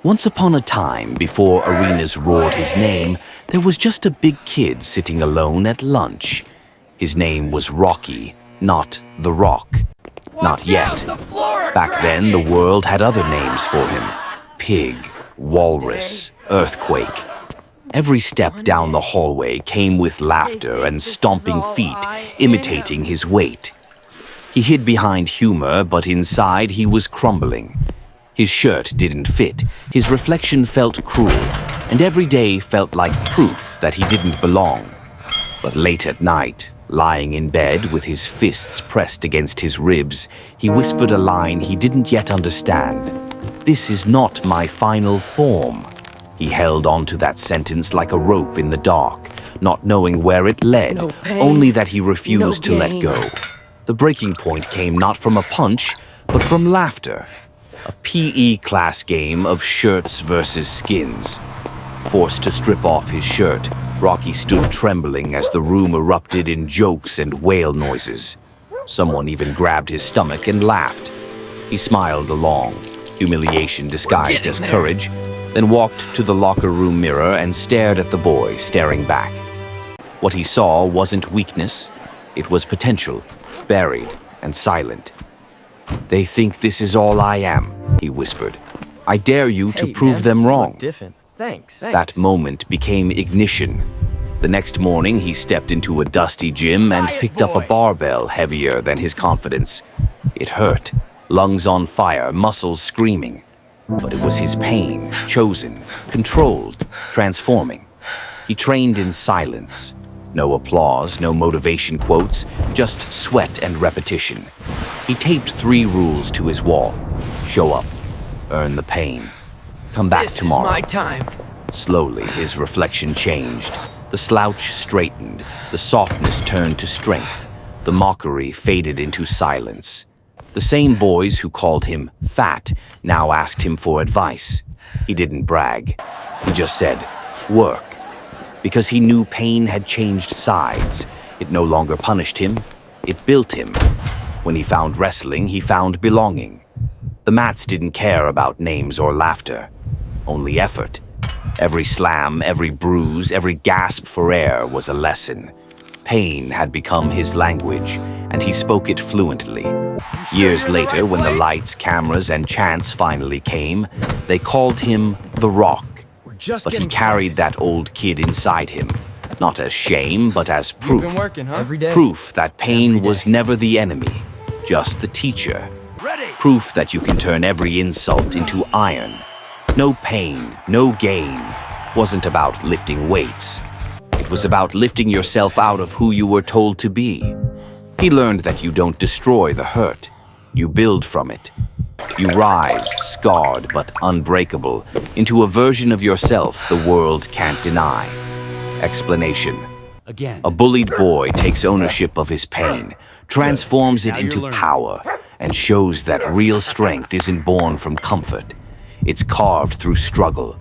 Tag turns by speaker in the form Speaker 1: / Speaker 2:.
Speaker 1: Once upon a time, before arenas roared his name, there was just a big kid sitting alone at lunch. His name was Rocky, not The Rock. Not yet. Back then, the world had other names for him. Pig, Walrus, Earthquake. Every step down the hallway came with laughter and stomping feet, imitating his weight. He hid behind humor, but inside he was crumbling. His shirt didn't fit, his reflection felt cruel, and every day felt like proof that he didn't belong. But late at night, lying in bed with his fists pressed against his ribs, he whispered a line he didn't yet understand. "This is not my final form." He held on to that sentence like a rope in the dark, not knowing where it led, only that he refused to let go. The breaking point came not from a punch, but from laughter. A PE class game of shirts versus skins. Forced to strip off his shirt, Rocky stood trembling as the room erupted in jokes and wail noises. Someone even grabbed his stomach and laughed. He smiled along, humiliation disguised as courage, then walked to the locker room mirror and stared at the boy staring back. What he saw wasn't weakness, it was potential, buried and silent. "They think this is all I am," he whispered. "I dare you to prove them wrong."
Speaker 2: Thanks.
Speaker 1: That moment became ignition. The next morning, he stepped into a dusty gym and picked up a barbell heavier than his confidence. It hurt, lungs on fire, muscles screaming. But it was his pain, chosen, controlled, transforming. He trained in silence. No applause, no motivation quotes, just sweat and repetition. He taped 3 rules to his wall. Show up, earn the pain, come back tomorrow.
Speaker 2: This is my time.
Speaker 1: Slowly, his reflection changed. The slouch straightened, the softness turned to strength, the mockery faded into silence. The same boys who called him fat now asked him for advice. He didn't brag. He just said, "Work." Because he knew pain had changed sides. It no longer punished him, it built him. When he found wrestling, he found belonging. The mats didn't care about names or laughter, only effort. Every slam, every bruise, every gasp for air was a lesson. Pain had become his language, and he spoke it fluently. Years later, when the lights, cameras, and chants finally came, they called him The Rock. But he carried that old kid inside him, not as shame, but as proof.
Speaker 2: You've been working, huh? Every day.
Speaker 1: Proof that pain was never the enemy, just the teacher. Proof that you can turn every insult into iron. No pain, no gain, wasn't about lifting weights. It was about lifting yourself out of who you were told to be. He learned that you don't destroy the hurt, you build from it. You rise, scarred but unbreakable, into a version of yourself the world can't deny. Explanation. A bullied boy takes ownership of his pain, transforms it into power, and shows that real strength isn't born from comfort. It's carved through struggle.